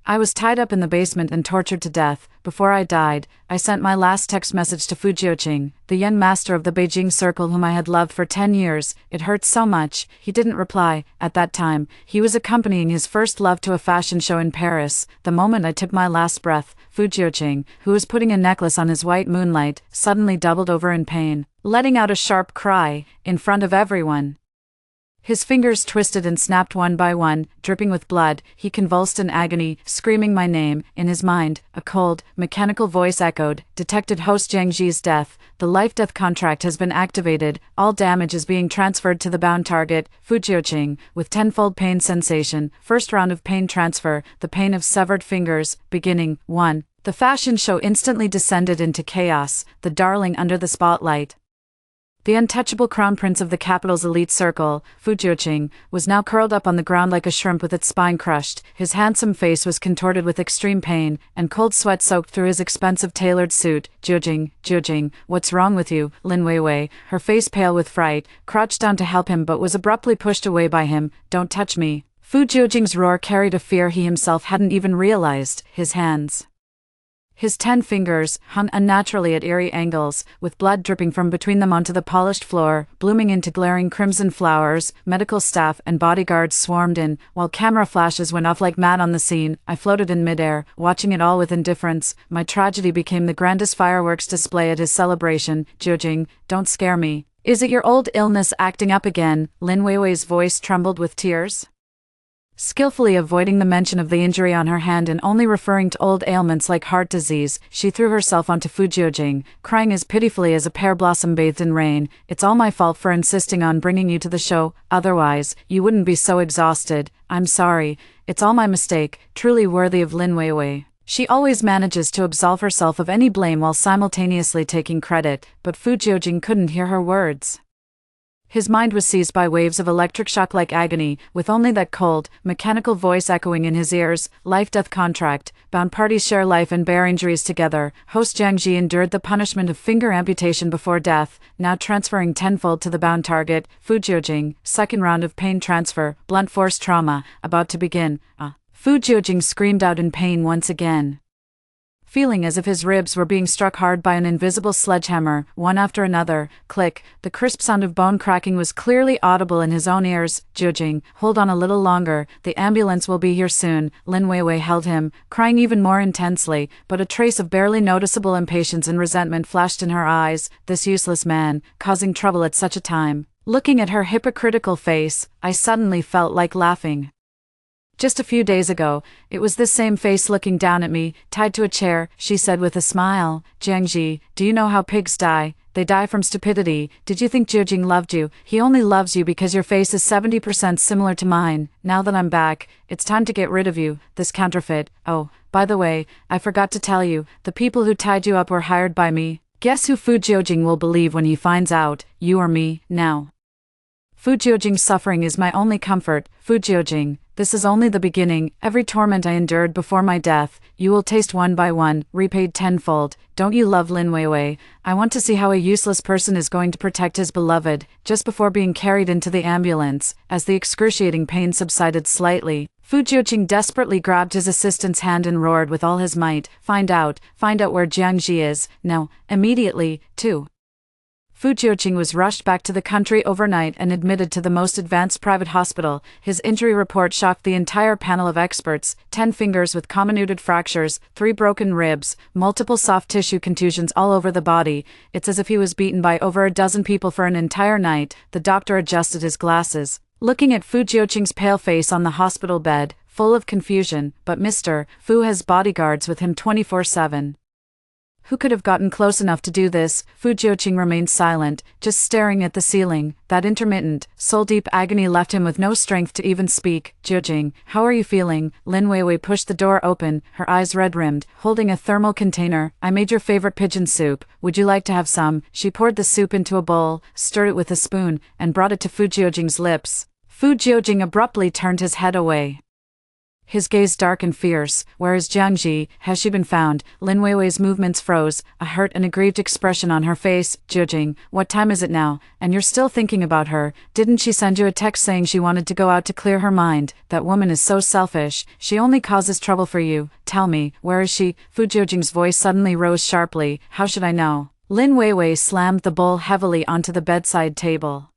I was tied up in the basement and tortured to death. Before I died, I sent my last text message to Fu Jiuqing, the young master of the Beijing circle whom I had loved for 10 years. It hurt so much. He didn't reply. At that time, he was accompanying his first love to a fashion show in Paris. The moment I took my last breath, Fu Jiuqing, who was putting a necklace on his white moonlight, suddenly doubled over in pain, letting out a sharp cry, in front of everyone. His fingers twisted and snapped one by one, dripping with blood. He convulsed in agony, screaming my name. In his mind, a cold, mechanical voice echoed, detected host Jiangxi's death. The life-death contract has been activated. All damage is being transferred to the bound target, Fu Jiuqing, with tenfold pain sensation. First round of pain transfer, the pain of severed fingers, beginning, 1. The fashion show instantly descended into chaos, the darling under the spotlight. The untouchable crown prince of the capital's elite circle, Fu Jiuqing, was now curled up on the ground like a shrimp with its spine crushed. His handsome face was contorted with extreme pain, and cold sweat soaked through his expensive tailored suit. Jiuqing, what's wrong with you? Lin Weiwei, her face pale with fright, crouched down to help him but was abruptly pushed away by him. Don't touch me. Fu Jiuqing's roar carried a fear he himself hadn't even realized. His 10 fingers hung unnaturally at eerie angles, with blood dripping from between them onto the polished floor, blooming into glaring crimson flowers. Medical staff and bodyguards swarmed in, while camera flashes went off like mad on the scene. I floated in midair, watching it all with indifference. My tragedy became the grandest fireworks display at his celebration. Jiuqing, don't scare me. Is it your old illness acting up again? Lin Weiwei's voice trembled with tears. Skillfully avoiding the mention of the injury on her hand and only referring to old ailments like heart disease, she threw herself onto Fu Jiuqing, crying as pitifully as a pear blossom bathed in rain. It's all my fault for insisting on bringing you to the show, otherwise, you wouldn't be so exhausted. I'm sorry. It's all my mistake, truly worthy of Lin Weiwei. She always manages to absolve herself of any blame while simultaneously taking credit, but Fu Jiuqing couldn't hear her words. His mind was seized by waves of electric shock-like agony, with only that cold, mechanical voice echoing in his ears. Life-death contract. Bound parties share life and bear injuries together. Host Jiangxi endured the punishment of finger amputation before death, now transferring tenfold to the bound target. Fu Jiuqing, second round of pain transfer, blunt force trauma, about to begin. Fu Jiuqing screamed out in pain once again, feeling as if his ribs were being struck hard by an invisible sledgehammer, one after another. Click, the crisp sound of bone cracking was clearly audible in his own ears. Jiuqing, hold on a little longer, the ambulance will be here soon. Lin Weiwei held him, crying even more intensely, but a trace of barely noticeable impatience and resentment flashed in her eyes. This useless man, causing trouble at such a time. Looking at her hypocritical face, I suddenly felt like laughing. Just a few days ago, it was this same face looking down at me, tied to a chair. She said with a smile, Jiangxi, do you know how pigs die? They die from stupidity. Did you think Jiuqing loved you? He only loves you because your face is 70% similar to mine. Now that I'm back, it's time to get rid of you, this counterfeit. Oh, by the way, I forgot to tell you, the people who tied you up were hired by me. Guess who Fu Jiuqing will believe when he finds out, you or me, now. Fu Jiuqing's suffering is my only comfort. Fu Jiuqing, this is only the beginning. Every torment I endured before my death, you will taste one by one, repaid tenfold. Don't you love Lin Weiwei? I want to see how a useless person is going to protect his beloved. Just before being carried into the ambulance, as the excruciating pain subsided slightly, Fu Jiuqing desperately grabbed his assistant's hand and roared with all his might, Find out where Jiangxi is, now, immediately, too. Fu Jiuqing was rushed back to the country overnight and admitted to the most advanced private hospital. His injury report shocked the entire panel of experts: 10 fingers with comminuted fractures, 3 broken ribs, multiple soft tissue contusions all over the body. It's as if he was beaten by over a dozen people for an entire night. The doctor adjusted his glasses, looking at Fu Jiuqing's pale face on the hospital bed, full of confusion. But Mr. Fu has bodyguards with him 24/7. Who could have gotten close enough to do this? Fu Jiuqing remained silent, just staring at the ceiling. That intermittent, soul-deep agony left him with no strength to even speak. Jiuqing, how are you feeling? Lin Weiwei pushed the door open, her eyes red-rimmed, holding a thermal container. I made your favorite pigeon soup. Would you like to have some? She poured the soup into a bowl, stirred it with a spoon, and brought it to Fu Jiuqing's lips. Fu Jiuqing abruptly turned his head away. his gaze dark and fierce. "Where is Jiangji? Has she been found?" Lin Weiwei's movements froze, a hurt and aggrieved expression on her face. "Jiujing, what time is it now? And you're still thinking about her? Didn't she send you a text saying she wanted to go out to clear her mind? That woman is so selfish. She only causes trouble for you. Tell me, where is she?" Fu Jiujing's voice suddenly rose sharply. "How should I know?" Lin Weiwei slammed the bowl heavily onto the bedside table,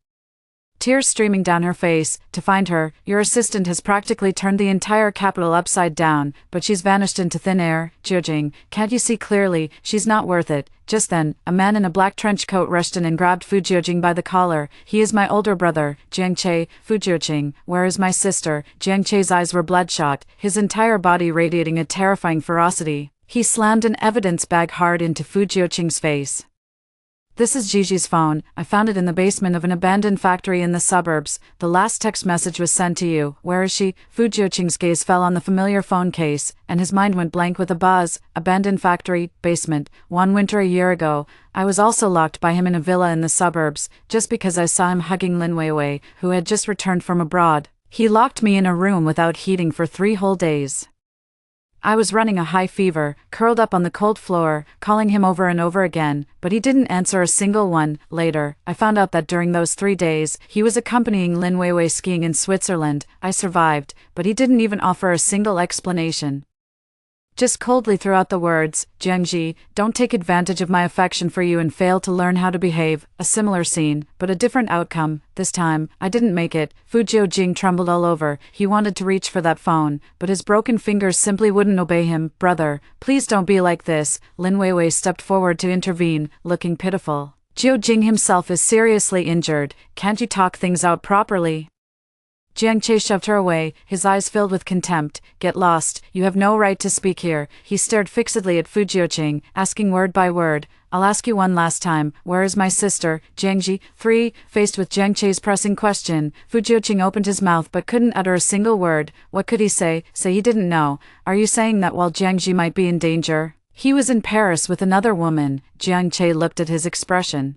tears streaming down her face. "To find her, your assistant has practically turned the entire capital upside down, but she's vanished into thin air. Jiujing, can't you see clearly? She's not worth it." Just then, a man in a black trench coat rushed in and grabbed Fu Jiujing by the collar. "He is my older brother, Jiang Che." "Fu Jiujing, where is my sister?" Jiang Che's eyes were bloodshot, his entire body radiating a terrifying ferocity. He slammed an evidence bag hard into Fu Jiujing's face. "This is Gigi's phone. I found it in the basement of an abandoned factory in the suburbs. The last text message was sent to you. Where is she?" Fu Jiujing's gaze fell on the familiar phone case, and his mind went blank with a buzz. "Abandoned factory, basement. One winter a year ago, I was also locked by him in a villa in the suburbs, just because I saw him hugging Lin Weiwei, who had just returned from abroad. He locked me in a room without heating for 3 whole days. I was running a high fever, curled up on the cold floor, calling him over and over again, but he didn't answer a single one. Later, I found out that during those 3 days, he was accompanying Lin Weiwei skiing in Switzerland. I survived, but he didn't even offer a single explanation. Just coldly threw out the words, "Jiangji, don't take advantage of my affection for you and fail to learn how to behave." A similar scene, but a different outcome. This time, I didn't make it. Fu Jiujing trembled all over. He wanted to reach for that phone, but his broken fingers simply wouldn't obey him. "Brother, please don't be like this." Lin Weiwei stepped forward to intervene, looking pitiful. "Jiujing himself is seriously injured. Can't you talk things out properly?" Jiang Che shoved her away, his eyes filled with contempt. "Get lost, you have no right to speak here." He stared fixedly at Fu Jiujing, asking word by word, "I'll ask you one last time, where is my sister, Jiangji?" 3. Faced with Jiang Che's pressing question, Fu Jiujing opened his mouth but couldn't utter a single word. What could he say? Say he didn't know. "Are you saying that while Jiangji might be in danger, he was in Paris with another woman?" Jiang Che looked at his expression,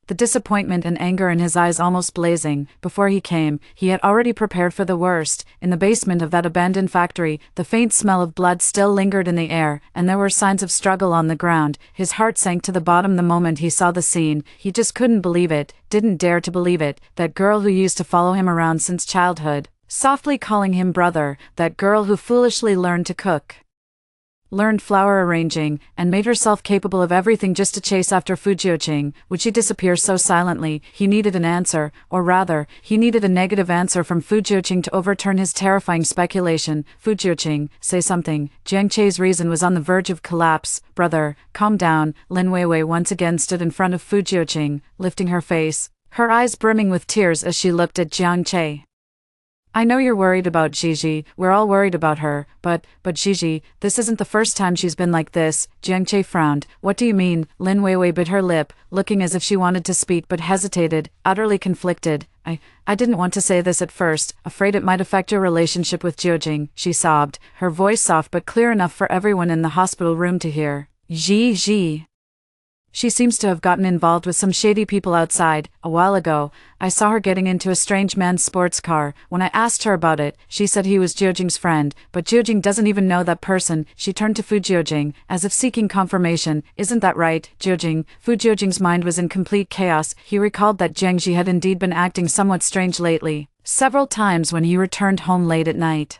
the disappointment and anger in his eyes almost blazing. Before he came, he had already prepared for the worst. In the basement of that abandoned factory, the faint smell of blood still lingered in the air, and there were signs of struggle on the ground. His heart sank to the bottom the moment he saw the scene. He just couldn't believe it, didn't dare to believe it. That girl who used to follow him around since childhood, softly calling him brother, that girl who foolishly learned to cook, learned flower arranging, and made herself capable of everything just to chase after Fu Jiujing. Would she disappear so silently? He needed an answer, or rather, he needed a negative answer from Fu Jiujing to overturn his terrifying speculation. "Fu Jiujing, say something." Jiang Che's reason was on the verge of collapse. "Brother, calm down." Lin Weiwei once again stood in front of Fu Jiujing, lifting her face, her eyes brimming with tears as she looked at Jiang Che. "I know you're worried about Gigi, we're all worried about her, but Gigi, this isn't the first time she's been like this." Jiang Che frowned. "What do you mean?" Lin Weiwei bit her lip, looking as if she wanted to speak but hesitated, utterly conflicted. I didn't want to say this at first, afraid it might affect your relationship with Jiujing," she sobbed, her voice soft but clear enough for everyone in the hospital room to hear. "Gigi. She seems to have gotten involved with some shady people outside. A while ago, I saw her getting into a strange man's sports car. When I asked her about it, she said he was Jiujing's friend, but Jiujing doesn't even know that person." She turned to Fu Jiujing, as if seeking confirmation. "Isn't that right, Jiujing?" Fu Jiujing's mind was in complete chaos. He recalled that Jiangji had indeed been acting somewhat strange lately, several times when he returned home late at night.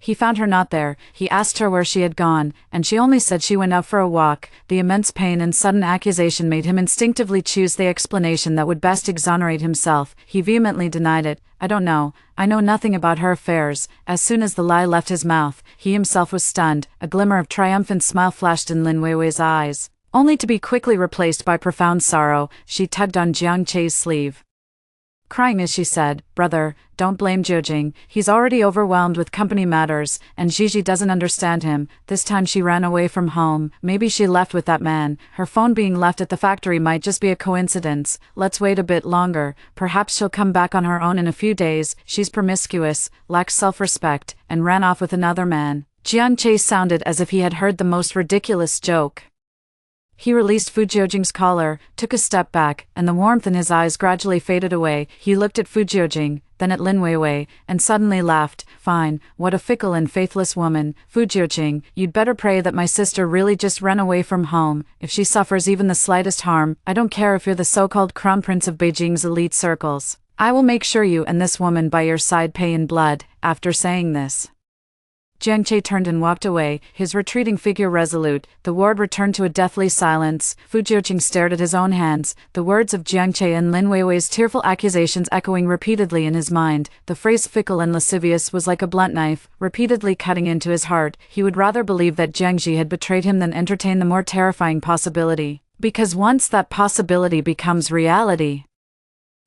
He found her not there. He asked her where she had gone, and she only said she went out for a walk. The immense pain and sudden accusation made him instinctively choose the explanation that would best exonerate himself. He vehemently denied it. "I don't know. I know nothing about her affairs." As soon as the lie left his mouth, he himself was stunned. A glimmer of triumphant smile flashed in Lin Weiwei's eyes, only to be quickly replaced by profound sorrow. She tugged on Jiang Che's sleeve, crying as she said, "Brother, don't blame Jiujing. He's already overwhelmed with company matters, and Gigi doesn't understand him. This time she ran away from home. Maybe she left with that man. Her phone being left at the factory might just be a coincidence. Let's wait a bit longer. Perhaps she'll come back on her own in a few days. She's promiscuous, lacks self-respect, and ran off with another man." Jiang Che sounded as if he had heard the most ridiculous joke He released Fu Jiujing's collar, took a step back, and the warmth in his eyes gradually faded away. He looked at Fu Jiujing, then at Lin Weiwei, and suddenly laughed. Fine, what a fickle and faithless woman. Fu Jiujing, you'd better pray that my sister really just ran away from home. If she suffers even the slightest harm, I don't care if you're the so-called crown prince of Beijing's elite circles. I will make sure you and this woman by your side pay in blood. After saying this, Jiang Che turned and walked away, his retreating figure resolute. The ward returned to a deathly silence. Fu Jiujing stared at his own hands, the words of Jiang Che and Lin Weiwei's tearful accusations echoing repeatedly in his mind. The phrase fickle and lascivious was like a blunt knife, repeatedly cutting into his heart. He would rather believe that Jiang Ji had betrayed him than entertain the more terrifying possibility. Because once that possibility becomes reality,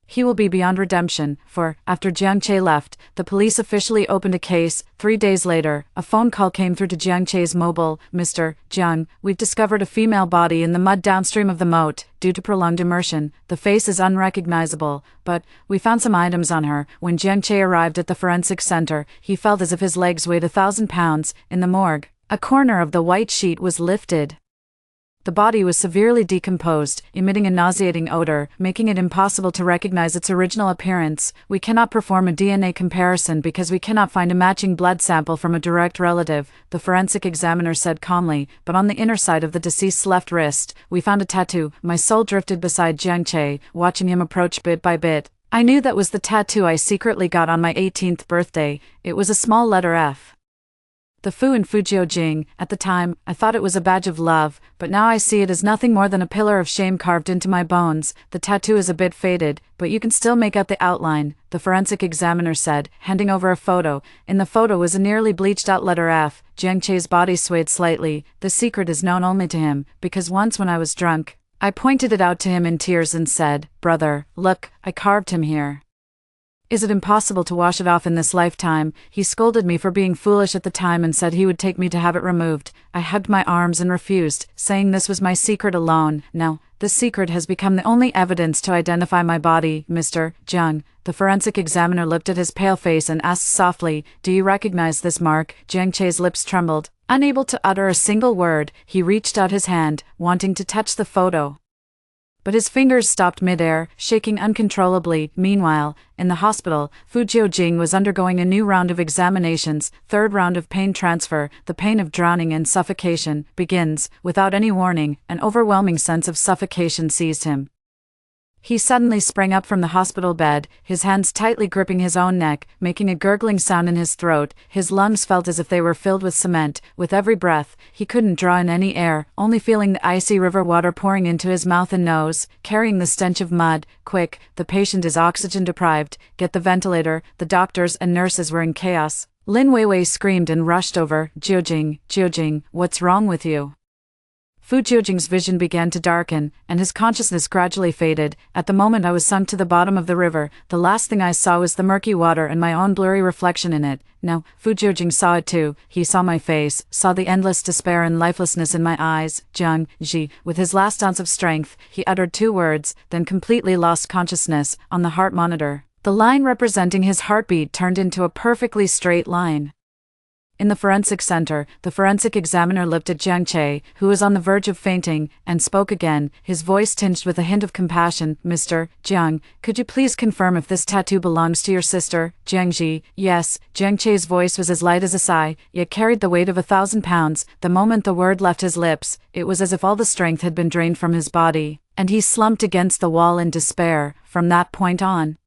he will be beyond redemption, for, after Jiang Che left, the police officially opened a case. 3 days later, a phone call came through to Jiang Che's mobile. Mr. Jiang, we've discovered a female body in the mud downstream of the moat. Due to prolonged immersion, the face is unrecognizable, but we found some items on her. When Jiang Che arrived at the forensic center, he felt as if his legs weighed 1,000 pounds. In the morgue, a corner of the white sheet was lifted. The body was severely decomposed, emitting a nauseating odor, making it impossible to recognize its original appearance. We cannot perform a DNA comparison because we cannot find a matching blood sample from a direct relative, the forensic examiner said calmly, but on the inner side of the deceased's left wrist, we found a tattoo. My soul drifted beside Jiang Che, watching him approach bit by bit. I knew that was the tattoo I secretly got on my 18th birthday. It was a small letter F. The Fu in Fu Jiujing. At the time, I thought it was a badge of love, but now I see it as nothing more than a pillar of shame carved into my bones. The tattoo is a bit faded, but you can still make out the outline, the forensic examiner said, handing over a photo. In the photo was a nearly bleached out letter F. Jiang Che's body swayed slightly. The secret is known only to him, because once when I was drunk, I pointed it out to him in tears and said, "Brother, look, I carved him here. Is it impossible to wash it off in this lifetime?" He scolded me for being foolish at the time and said he would take me to have it removed. I hugged my arms and refused, saying this was my secret alone. Now, this secret has become the only evidence to identify my body. Mr. Jiang, the forensic examiner looked at his pale face and asked softly, "Do you recognize this mark?" Jiang Che's lips trembled. Unable to utter a single word, he reached out his hand, wanting to touch the photo, but his fingers stopped mid-air, shaking uncontrollably. Meanwhile, in the hospital, Fu Jiujing was undergoing a new round of examinations. Third round of pain transfer. The pain of drowning and suffocation begins. Without any warning, an overwhelming sense of suffocation seized him. He suddenly sprang up from the hospital bed, his hands tightly gripping his own neck, making a gurgling sound in his throat. His lungs felt as if they were filled with cement. With every breath, he couldn't draw in any air, only feeling the icy river water pouring into his mouth and nose, carrying the stench of mud. "Quick, the patient is oxygen deprived. Get the ventilator." The doctors and nurses were in chaos. Lin Weiwei screamed and rushed over. Jiujing, what's wrong with you?" Fu Jiujing's vision began to darken, and his consciousness gradually faded. At the moment I was sunk to the bottom of the river, the last thing I saw was the murky water and my own blurry reflection in it. Now, Fu Jiujing saw it too. He saw my face, saw the endless despair and lifelessness in my eyes. "Jiang Ji." With his last ounce of strength, he uttered 2 words, then completely lost consciousness. On the heart monitor, the line representing his heartbeat turned into a perfectly straight line. In the forensic center, the forensic examiner looked at Jiang Che, who was on the verge of fainting, and spoke again, his voice tinged with a hint of compassion. "Mr. Jiang, could you please confirm if this tattoo belongs to your sister, Jiang Ji?" "Yes." Jiang Che's voice was as light as a sigh, yet carried the weight of 1,000 pounds. The moment the word left his lips, it was as if all the strength had been drained from his body, and he slumped against the wall in despair. From that point on,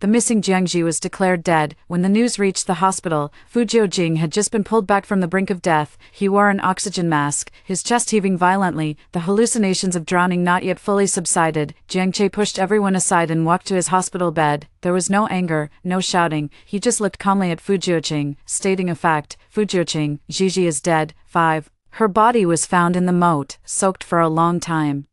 the missing Jiang Ji was declared dead. When the news reached the hospital, Fu Jiujing had just been pulled back from the brink of death. He wore an oxygen mask, his chest heaving violently, the hallucinations of drowning not yet fully subsided. Jiang Che pushed everyone aside and walked to his hospital bed. There was no anger, no shouting, he just looked calmly at Fu Jiujing, stating a fact. "Fu Jiujing, Gigi is dead." 5. Her body was found in the moat, soaked for a long time.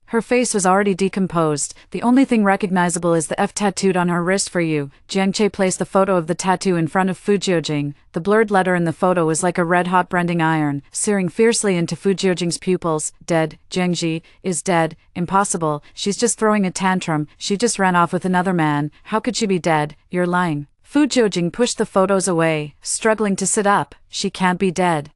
Her face was already decomposed. The only thing recognizable is the F tattooed on her wrist for you. Jiang Che placed the photo of the tattoo in front of Fu Jiujing. The blurred letter in the photo was like a red-hot branding iron, searing fiercely into Fu Jiujing's pupils. "Dead. Jiang Ji is dead. Impossible. She's just throwing a tantrum. She just ran off with another man. How could she be dead? You're lying." Fu Jiujing pushed the photos away, struggling to sit up. "She can't be dead.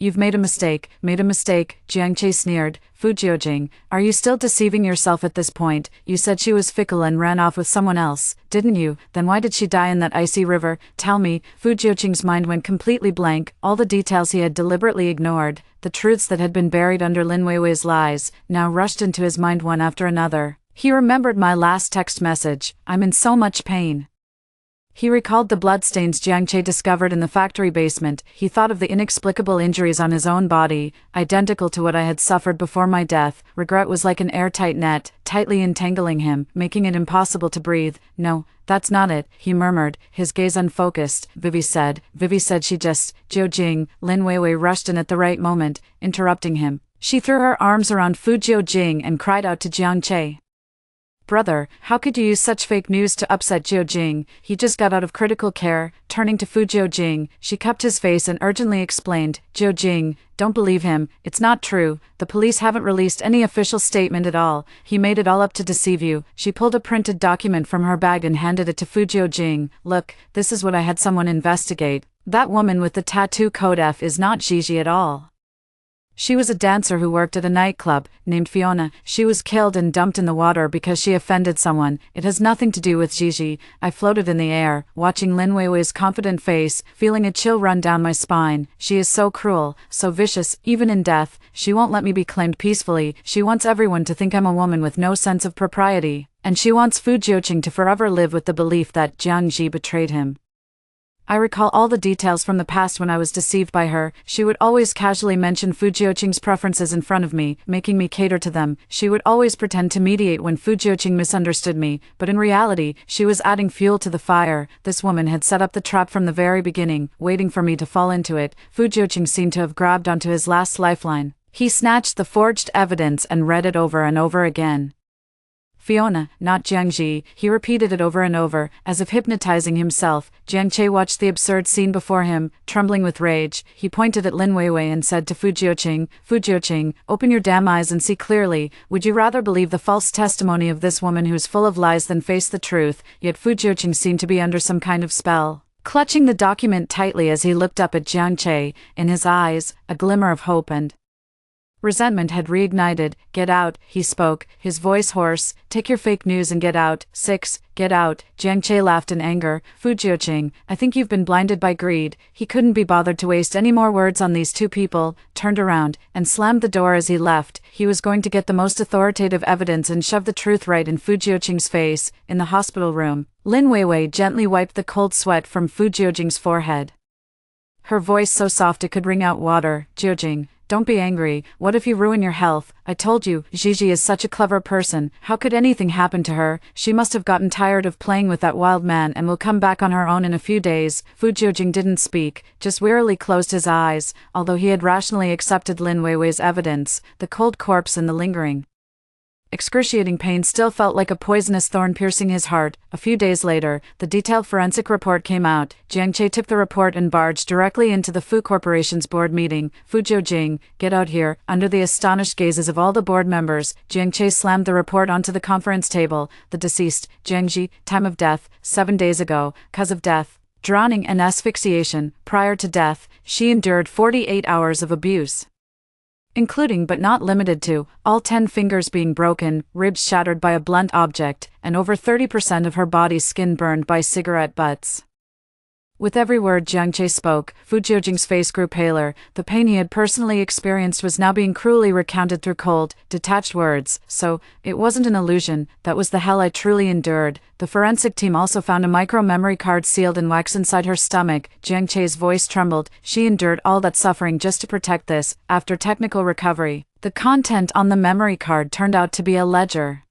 You've made a mistake, Jiang Che sneered. Fu Jiujing, are you still deceiving yourself at this point? You said she was fickle and ran off with someone else, didn't you? Then why did she die in that icy river? Tell me. Fu Jiujing's mind went completely blank, all the details he had deliberately ignored, the truths that had been buried under Lin Weiwei's lies, now rushed into his mind one after another. He remembered my last text message, I'm in so much pain. He recalled the bloodstains Jiang Che discovered in the factory basement. He thought of the inexplicable injuries on his own body, identical to what I had suffered before my death. Regret was like an airtight net, tightly entangling him, making it impossible to breathe. No, that's not it, he murmured, his gaze unfocused. Vivi said she just, Jiujing. Lin Weiwei rushed in at the right moment, interrupting him. She threw her arms around Fu Jiujing and cried out to Jiang Che. Brother, how could you use such fake news to upset Jiujing? He just got out of critical care. Turning to Fu Jiujing, she cupped his face and urgently explained, Jiujing, don't believe him, it's not true. The police haven't released any official statement at all. He made it all up to deceive you. She pulled a printed document from her bag and handed it to Fu Jiujing. Look, this is what I had someone investigate. That woman with the tattoo code F is not Gigi at all. She was a dancer who worked at a nightclub, named Fiona. She was killed and dumped in the water because she offended someone. It has nothing to do with Gigi. I floated in the air, watching Lin Weiwei's confident face, feeling a chill run down my spine. She is so cruel, so vicious, even in death. She won't let me be claimed peacefully. She wants everyone to think I'm a woman with no sense of propriety. And she wants Fu Jiuqing to forever live with the belief that Jiang Ji betrayed him. I recall all the details from the past when I was deceived by her. She would always casually mention Fu Jiuqing's preferences in front of me, making me cater to them. She would always pretend to mediate when Fu Jiuqing misunderstood me, but in reality, she was adding fuel to the fire. This woman had set up the trap from the very beginning, waiting for me to fall into it. Fu Jiuqing seemed to have grabbed onto his last lifeline. He snatched the forged evidence and read it over and over again. Fiona, not Jiang Ji, he repeated it over and over, as if hypnotizing himself. Jiang Che watched the absurd scene before him, trembling with rage. He pointed at Lin Weiwei and said to Fu Jiuqing, open your damn eyes and see clearly. Would you rather believe the false testimony of this woman who's full of lies than face the truth? Yet Fu Jiuqing seemed to be under some kind of spell. Clutching the document tightly as he looked up at Jiang Che, in his eyes, a glimmer of hope and resentment had reignited. Get out, he spoke, his voice hoarse. Take your fake news and get out. 6. Get out. Jiang Che laughed in anger. Fu Jiuqing, I think you've been blinded by greed. He couldn't be bothered to waste any more words on these two people, turned around, and slammed the door as he left. He was going to get the most authoritative evidence and shove the truth right in Fu Jiuqing's face. In the hospital room, Lin Weiwei gently wiped the cold sweat from Fu Jiuqing's forehead. Her voice so soft it could wring out water. Jiuqing, don't be angry. What if you ruin your health? I told you, Gigi is such a clever person. How could anything happen to her? She must have gotten tired of playing with that wild man and will come back on her own in a few days. Fu Jiuqing didn't speak, just wearily closed his eyes. Although he had rationally accepted Lin Weiwei's evidence, the cold corpse and the lingering excruciating pain still felt like a poisonous thorn piercing his heart. A few days later, the detailed forensic report came out. Jiang Che took the report and barged directly into the Fu Corporation's board meeting. Fu Jiujing, get out here. Under the astonished gazes of all the board members, Jiang Che slammed the report onto the conference table. The deceased, Jiang Ji, time of death, 7 days ago, cause of death, drowning and asphyxiation. Prior to death, she endured 48 hours of abuse, including but not limited to, all 10 fingers being broken, ribs shattered by a blunt object, and over 30% of her body's skin burned by cigarette butts. With every word Jiang Che spoke, Fu Jiujing's face grew paler. The pain he had personally experienced was now being cruelly recounted through cold, detached words. So, it wasn't an illusion, that was the hell I truly endured. The forensic team also found a micro-memory card sealed in wax inside her stomach. Jiang Che's voice trembled. She endured all that suffering just to protect this. After technical recovery, the content on the memory card turned out to be a ledger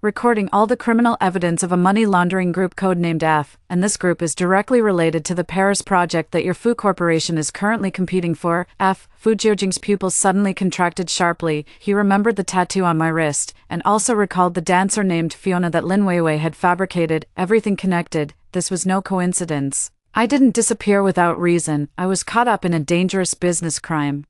recording all the criminal evidence of a money laundering group codenamed F, and this group is directly related to the Paris project that your Fu Corporation is currently competing for. F. Fu Jiujing's pupils suddenly contracted sharply. He remembered the tattoo on my wrist, and also recalled the dancer named Fiona that Lin Weiwei had fabricated. Everything connected. This was no coincidence. I didn't disappear without reason. I was caught up in a dangerous business crime.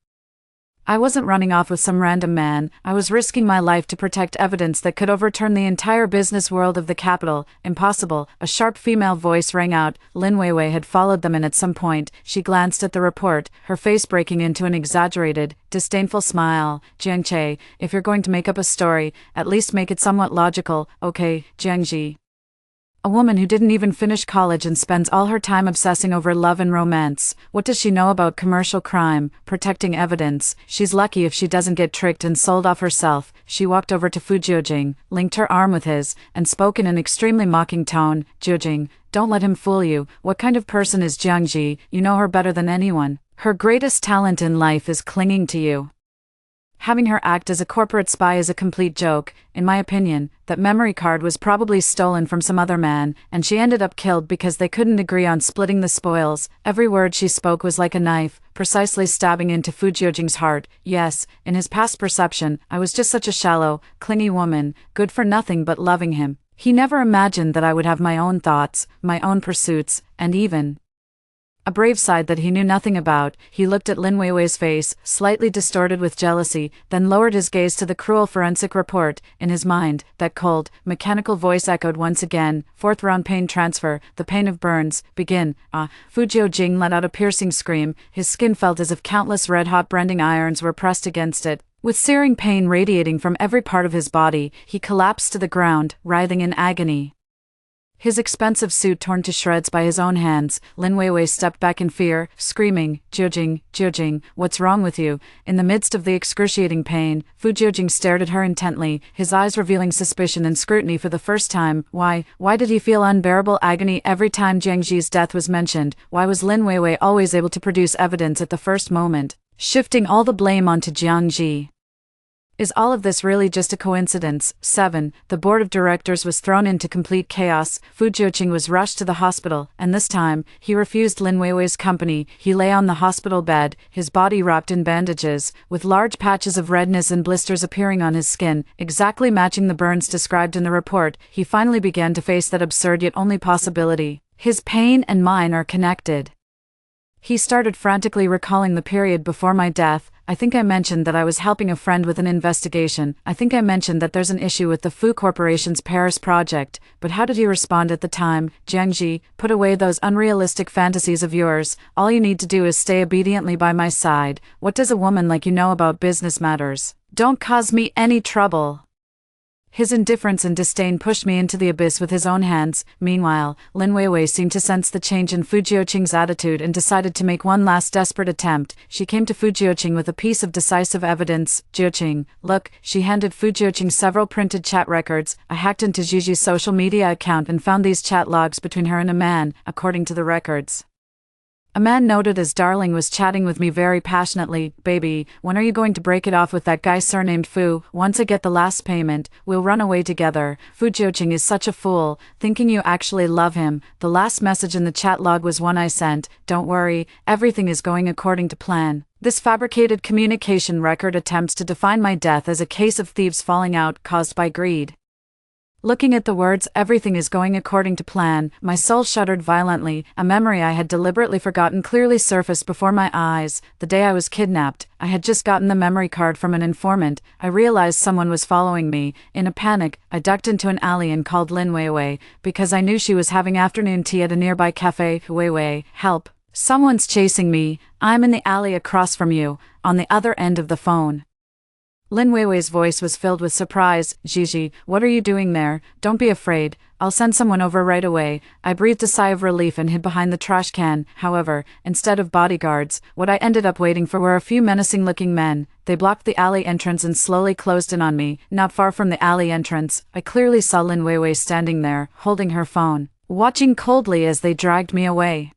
I wasn't running off with some random man, I was risking my life to protect evidence that could overturn the entire business world of the capital. Impossible. A sharp female voice rang out. Lin Weiwei had followed them in at some point. She glanced at the report, her face breaking into an exaggerated, disdainful smile. Jiang Che, if you're going to make up a story, at least make it somewhat logical. Okay, Jiang Ji. A woman who didn't even finish college and spends all her time obsessing over love and romance. What does she know about commercial crime, protecting evidence? She's lucky if she doesn't get tricked and sold off herself. She walked over to Fu Jiujing, linked her arm with his, and spoke in an extremely mocking tone. Jiujing, don't let him fool you. What kind of person is Jiang Ji? You know her better than anyone. Her greatest talent in life is clinging to you. Having her act as a corporate spy is a complete joke. In my opinion, that memory card was probably stolen from some other man, and she ended up killed because they couldn't agree on splitting the spoils. Every word she spoke was like a knife, precisely stabbing into Fu Jiujing's heart. Yes, in his past perception, I was just such a shallow, clingy woman, good for nothing but loving him. He never imagined that I would have my own thoughts, my own pursuits, and even a brave side that he knew nothing about. He looked at Lin Weiwei's face, slightly distorted with jealousy, then lowered his gaze to the cruel forensic report. In his mind, that cold, mechanical voice echoed once again. Fourth round pain transfer, the pain of burns, begin. Fu Jiujing let out a piercing scream. His skin felt as if countless red-hot branding irons were pressed against it. With searing pain radiating from every part of his body, he collapsed to the ground, writhing in agony. His expensive suit torn to shreds by his own hands, Lin Weiwei stepped back in fear, screaming, Jiujing, what's wrong with you? In the midst of the excruciating pain, Fu Jiujing stared at her intently, his eyes revealing suspicion and scrutiny for the first time. Why did he feel unbearable agony every time Jiang Ji's death was mentioned? Why was Lin Weiwei always able to produce evidence at the first moment, shifting all the blame onto Jiang Ji? Is all of this really just a coincidence? 7. The board of directors was thrown into complete chaos. Fu Jiujing was rushed to the hospital, and this time, he refused Lin Weiwei's company. He lay on the hospital bed, his body wrapped in bandages, with large patches of redness and blisters appearing on his skin, exactly matching the burns described in the report. He finally began to face that absurd yet only possibility. His pain and mine are connected. He started frantically recalling the period before my death. I think I mentioned that I was helping a friend with an investigation. I think I mentioned that there's an issue with the Fu Corporation's Paris project. But how did he respond at the time? Jiang Ji, put away those unrealistic fantasies of yours. All you need to do is stay obediently by my side. What does a woman like you know about business matters? Don't cause me any trouble. His indifference and disdain pushed me into the abyss with his own hands. Meanwhile, Lin Weiwei seemed to sense the change in Fu Jiuqing's attitude and decided to make one last desperate attempt. She came to Fu Jiuqing with a piece of decisive evidence. Jiuqing, look, she handed Fu Jiuqing several printed chat records. I hacked into Gigi's social media account and found these chat logs between her and a man, according to the records. A man noted as Darling was chatting with me very passionately. Baby, when are you going to break it off with that guy surnamed Fu? Once I get the last payment, we'll run away together. Fu Jiuqing is such a fool, thinking you actually love him. The last message in the chat log was one I sent. Don't worry, everything is going according to plan. This fabricated communication record attempts to define my death as a case of thieves falling out caused by greed. Looking at the words, everything is going according to plan, my soul shuddered violently. A memory I had deliberately forgotten clearly surfaced before my eyes. The day I was kidnapped, I had just gotten the memory card from an informant. I realized someone was following me. In a panic, I ducked into an alley and called Lin Weiwei, because I knew she was having afternoon tea at a nearby cafe. Weiwei, help. Someone's chasing me. I'm in the alley across from you, on the other end of the phone. Lin Weiwei's voice was filled with surprise. Gigi, what are you doing there? Don't be afraid. I'll send someone over right away. I breathed a sigh of relief and hid behind the trash can. However, instead of bodyguards, what I ended up waiting for were a few menacing-looking men. They blocked the alley entrance and slowly closed in on me. Not far from the alley entrance, I clearly saw Lin Weiwei standing there, holding her phone, watching coldly as they dragged me away.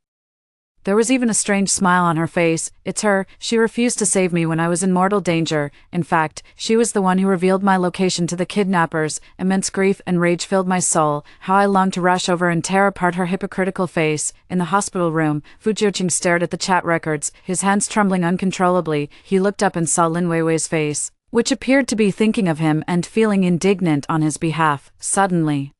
There was even a strange smile on her face. It's her. She refused to save me when I was in mortal danger. In fact, she was the one who revealed my location to the kidnappers. Immense grief and rage filled my soul. How I longed to rush over and tear apart her hypocritical face. In the hospital room, Fu Jiuqing stared at the chat records, his hands trembling uncontrollably. He looked up and saw Lin Weiwei's face, which appeared to be thinking of him and feeling indignant on his behalf. Suddenly,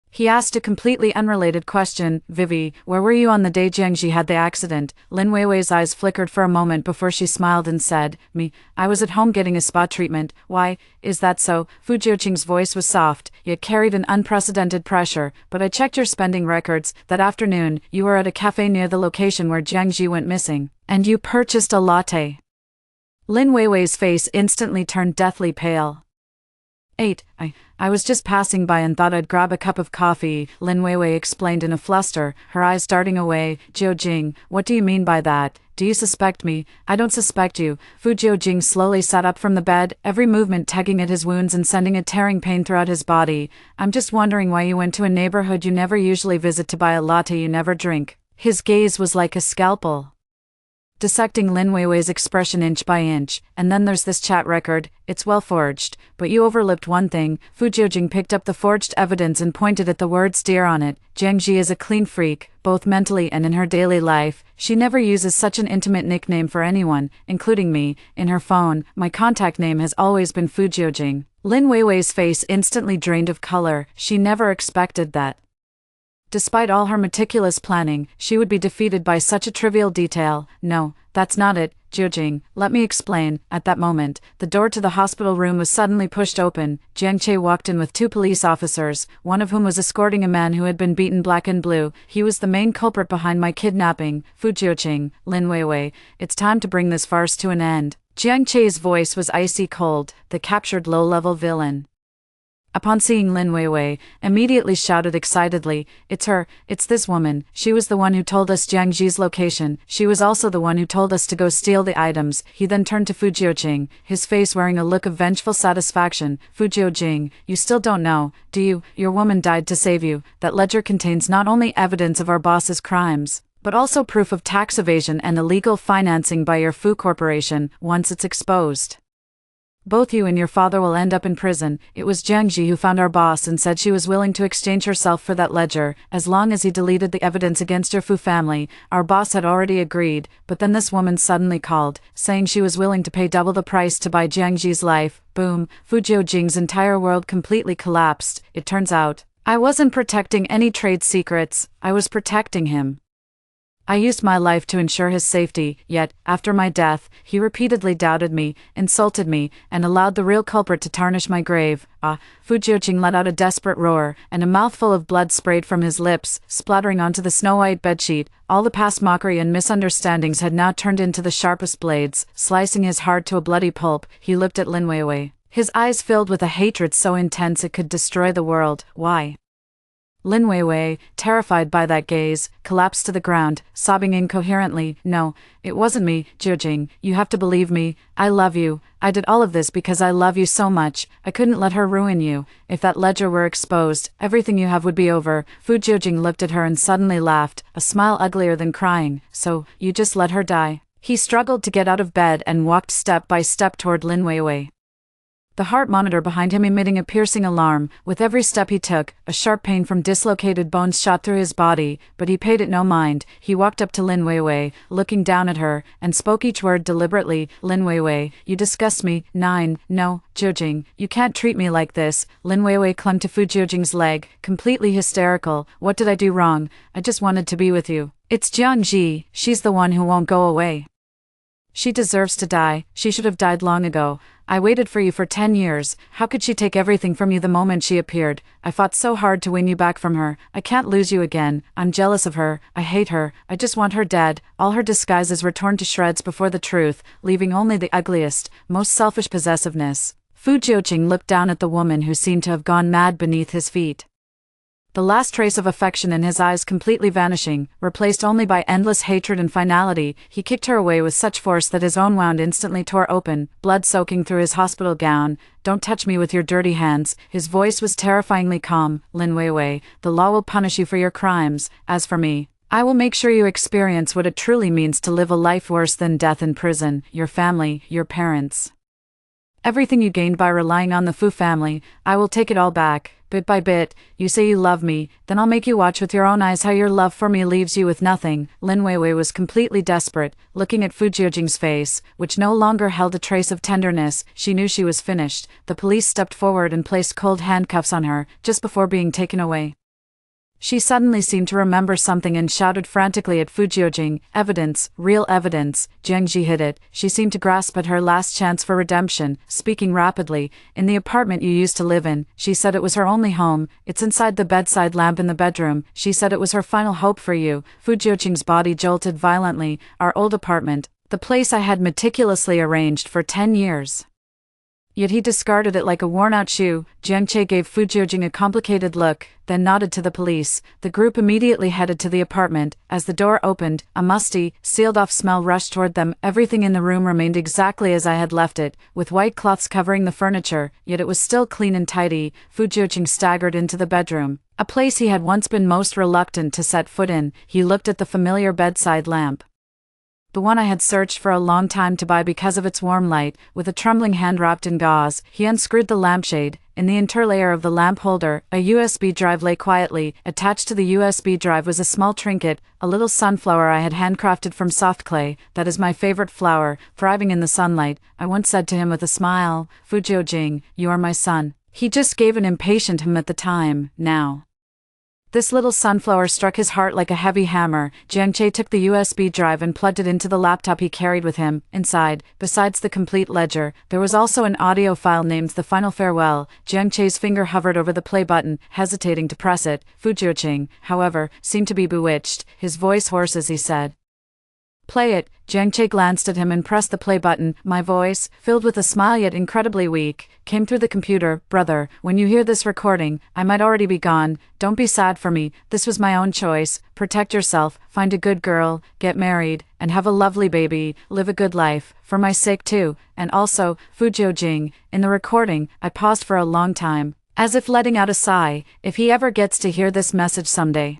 He asked a completely unrelated question. Vivi, where were you on the day Jiangji had the accident? Lin Weiwei's eyes flickered for a moment before she smiled and said, Me, I was at home getting a spa treatment. Why, is that so? Fu Jiuqing's voice was soft, yet carried an unprecedented pressure. But I checked your spending records. That afternoon, you were at a cafe near the location where Jiangji went missing. And you purchased a latte. Lin Weiwei's face instantly turned deathly pale. 8. I was just passing by and thought I'd grab a cup of coffee, Lin Weiwei explained in a fluster, her eyes darting away. Jiujing, what do you mean by that? Do you suspect me? I don't suspect you. Fu Jiujing slowly sat up from the bed, every movement tugging at his wounds and sending a tearing pain throughout his body. I'm just wondering why you went to a neighborhood you never usually visit to buy a latte you never drink. His gaze was like a scalpel, dissecting Lin Weiwei's expression inch by inch. And then there's this chat record, it's well forged, but you overlooked one thing. Fu Jiujing picked up the forged evidence and pointed at the words dear on it. Jiangji is a clean freak, both mentally and in her daily life. She never uses such an intimate nickname for anyone, including me. In her phone, my contact name has always been Fu Jiujing. Lin Weiwei's face instantly drained of color. She never expected that, despite all her meticulous planning, she would be defeated by such a trivial detail. No, that's not it, Jiujing, let me explain. At that moment, the door to the hospital room was suddenly pushed open. Jiang Che walked in with 2 police officers, one of whom was escorting a man who had been beaten black and blue. He was the main culprit behind my kidnapping. Fu Jiujing, Lin Weiwei, it's time to bring this farce to an end. Jiang Che's voice was icy cold, the captured low-level villain, upon seeing Lin Weiwei, immediately shouted excitedly, it's her, it's this woman. She was the one who told us Jiangji's location. She was also the one who told us to go steal the items. He then turned to Fu Jiujing, his face wearing a look of vengeful satisfaction. Fu Jiujing, you still don't know, do you? Your woman died to save you. That ledger contains not only evidence of our boss's crimes, but also proof of tax evasion and illegal financing by your Fu Corporation. Once it's exposed, both you and your father will end up in prison. It was Jiangji who found our boss and said she was willing to exchange herself for that ledger, as long as he deleted the evidence against your Fu family. Our boss had already agreed, but then this woman suddenly called, saying she was willing to pay double the price to buy Jiangji's life. Boom, Fu Jiujing's entire world completely collapsed. It turns out, I wasn't protecting any trade secrets, I was protecting him. I used my life to ensure his safety, yet, after my death, he repeatedly doubted me, insulted me, and allowed the real culprit to tarnish my grave. Fu Jiujing let out a desperate roar, and a mouthful of blood sprayed from his lips, splattering onto the snow-white bedsheet. All the past mockery and misunderstandings had now turned into the sharpest blades, slicing his heart to a bloody pulp. He looked at Lin Weiwei, his eyes filled with a hatred so intense it could destroy the world. Why? Lin Weiwei, terrified by that gaze, collapsed to the ground, sobbing incoherently. No, it wasn't me, Jiujing, you have to believe me. I love you. I did all of this because I love you so much. I couldn't let her ruin you. If that ledger were exposed, everything you have would be over. Fu Jiujing looked at her and suddenly laughed, a smile uglier than crying. So, you just let her die? He struggled to get out of bed and walked step by step toward Lin Weiwei, the heart monitor behind him emitting a piercing alarm. With every step he took, a sharp pain from dislocated bones shot through his body, but he paid it no mind. He walked up to Lin Weiwei, looking down at her, and spoke each word deliberately. Lin Weiwei, you disgust me. 9. No, Jiujing, you can't treat me like this. Lin Weiwei clung to Fu Jiujing's leg, completely hysterical. What did I do wrong? I just wanted to be with you. It's Jiangji, she's the one who won't go away. She deserves to die. She should have died long ago. I waited for you for 10 years. How could she take everything from you the moment she appeared? I fought so hard to win you back from her. I can't lose you again. I'm jealous of her. I hate her. I just want her dead. All her disguises were torn to shreds before the truth, leaving only the ugliest, most selfish possessiveness. Fu Jiujing looked down at the woman who seemed to have gone mad beneath his feet, the last trace of affection in his eyes completely vanishing, replaced only by endless hatred and finality. He kicked her away with such force that his own wound instantly tore open, blood soaking through his hospital gown. Don't touch me with your dirty hands. His voice was terrifyingly calm. Lin Weiwei, the law will punish you for your crimes. As for me, I will make sure you experience what it truly means to live a life worse than death in prison. Your family, your parents, everything you gained by relying on the Fu family, I will take it all back. Bit by bit. You say you love me, then I'll make you watch with your own eyes how your love for me leaves you with nothing. Lin Weiwei was completely desperate, looking at Fu Jiujing's face, which no longer held a trace of tenderness. She knew she was finished. The police stepped forward and placed cold handcuffs on her, just before being taken away. She suddenly seemed to remember something and shouted frantically at Fujiojing, "Evidence, real evidence." Jiangji hit it. She seemed to grasp at her last chance for redemption, speaking rapidly. "In the apartment you used to live in." She said it was her only home. "It's inside the bedside lamp in the bedroom." She said it was her final hope for you. Fujiojing's body jolted violently. "Our old apartment. The place I had meticulously arranged for 10 years. Yet he discarded it like a worn-out shoe." Jiangche gave Fujiojing a complicated look, then nodded to the police. The group immediately headed to the apartment. As the door opened, a musty, sealed-off smell rushed toward them. Everything in the room remained exactly as I had left it, with white cloths covering the furniture, yet it was still clean and tidy. Fujiojing staggered into the bedroom, a place he had once been most reluctant to set foot in. He looked at the familiar bedside lamp, the one I had searched for a long time to buy because of its warm light. With a trembling hand wrapped in gauze, he unscrewed the lampshade. In the interlayer of the lamp holder, a USB drive lay quietly. Attached to the USB drive was a small trinket, a little sunflower I had handcrafted from soft clay. "That is my favorite flower, thriving in the sunlight," I once said to him with a smile. "Fujiojing, you are my son." He just gave an impatient him at the time. Now this little sunflower struck his heart like a heavy hammer. Jiangche took the USB drive and plugged it into the laptop he carried with him. Inside, besides the complete ledger, there was also an audio file named The Final Farewell. Jiangche's finger hovered over the play button, hesitating to press it. Fujiojing, however, seemed to be bewitched, his voice hoarse as he said, "Play it." Jiangche glanced at him and pressed the play button. My voice, filled with a smile yet incredibly weak, came through the computer. "Brother, when you hear this recording, I might already be gone. Don't be sad for me. This was my own choice. Protect yourself, find a good girl, get married, and have a lovely baby. Live a good life, for my sake too. And also, Fujiojing." In the recording, I paused for a long time, as if letting out a sigh. "If he ever gets to hear this message someday,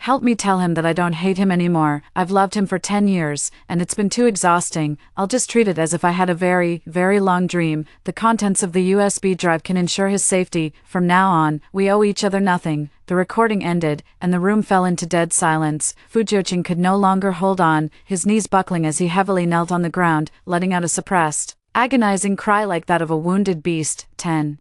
help me tell him that I don't hate him anymore. I've loved him for 10 years, and it's been too exhausting. I'll just treat it as if I had a very, very long dream. The contents of the USB drive can ensure his safety. From now on, we owe each other nothing." The recording ended, and the room fell into dead silence. Fujiojing could no longer hold on, his knees buckling as he heavily knelt on the ground, letting out a suppressed, agonizing cry like that of a wounded beast. 10.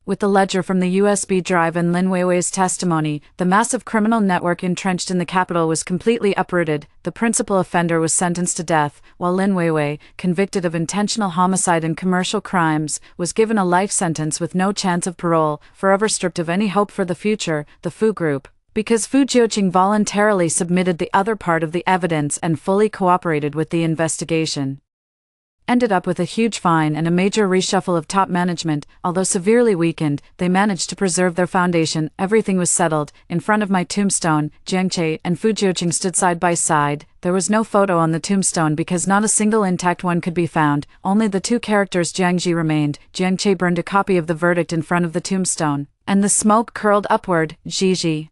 With the ledger from the USB drive and Lin Weiwei's testimony, the massive criminal network entrenched in the capital was completely uprooted. The principal offender was sentenced to death, while Lin Weiwei, convicted of intentional homicide and commercial crimes, was given a life sentence with no chance of parole, forever stripped of any hope for the future. The Fu Group, because Fujiojing voluntarily submitted the other part of the evidence and fully cooperated with the investigation, ended up with a huge fine and a major reshuffle of top management. Although severely weakened, they managed to preserve their foundation. Everything was settled. In front of my tombstone, Jiangche and Fujiojing stood side by side. There was no photo on the tombstone because not a single intact one could be found. Only the two characters Jiangji remained. Jiangche burned a copy of the verdict in front of the tombstone, and the smoke curled upward. "Jiji,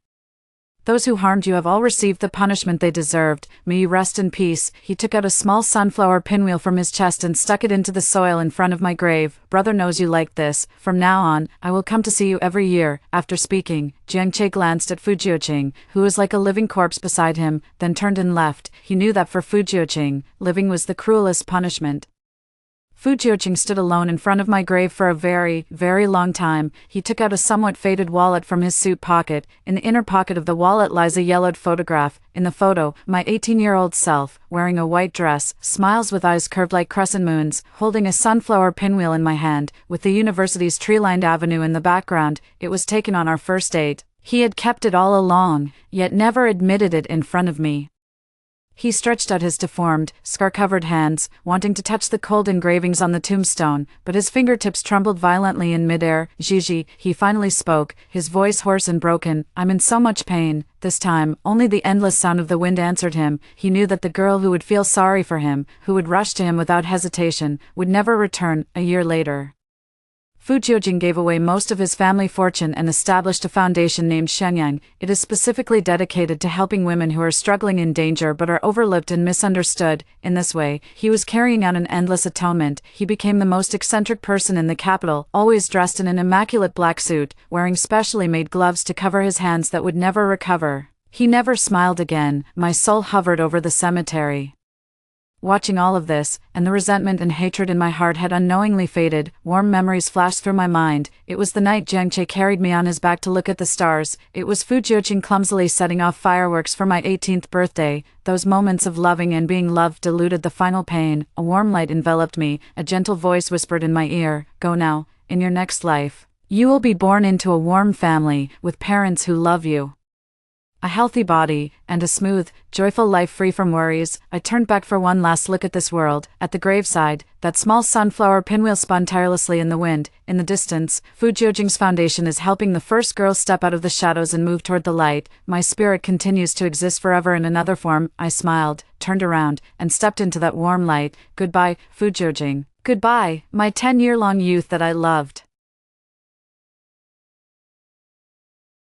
those who harmed you have all received the punishment they deserved. May you rest in peace." He took out a small sunflower pinwheel from his chest and stuck it into the soil in front of my grave. "Brother knows you like this. From now on, I will come to see you every year." After speaking, Jiangche glanced at Fujiojing, who was like a living corpse beside him, then turned and left. He knew that for Fujiojing, living was the cruelest punishment. Fujiojing stood alone in front of my grave for a very, very long time. He took out a somewhat faded wallet from his suit pocket. In the inner pocket of the wallet lies a yellowed photograph. In the photo, my 18-year-old self, wearing a white dress, smiles with eyes curved like crescent moons, holding a sunflower pinwheel in my hand, with the university's tree-lined avenue in the background. It was taken on our first date. He had kept it all along, yet never admitted it in front of me. He stretched out his deformed, scar-covered hands, wanting to touch the cold engravings on the tombstone, but his fingertips trembled violently in midair. "Gigi," he finally spoke, his voice hoarse and broken. "I'm in so much pain." This time, only the endless sound of the wind answered him. He knew that the girl who would feel sorry for him, who would rush to him without hesitation, would never return. A year later, Fujiojing gave away most of his family fortune and established a foundation named Shenyang. It is specifically dedicated to helping women who are struggling in danger but are overlooked and misunderstood. In this way, he was carrying out an endless atonement. He became the most eccentric person in the capital, always dressed in an immaculate black suit, wearing specially made gloves to cover his hands that would never recover. He never smiled again. My soul hovered over the cemetery. watching all of this, and the resentment and hatred in my heart had unknowingly faded. Warm memories flashed through my mind. It was the night Jiangche carried me on his back to look at the stars. It was Fu Jiuqing clumsily setting off fireworks for my 18th birthday. Those moments of loving and being loved diluted the final pain. A warm light enveloped me. A gentle voice whispered in my ear, "Go now. In your next life, you will be born into a warm family, with parents who love you. A healthy body, and a smooth, joyful life free from worries." I turned back for one last look at this world. At the graveside, that small sunflower pinwheel spun tirelessly in the wind. In the distance, Fu Jiuqing's foundation is helping the first girl step out of the shadows and move toward the light. My spirit continues to exist forever in another form. I smiled, turned around, and stepped into that warm light. Goodbye, Fu Jiuqing. Goodbye, my 10-year-long youth that I loved.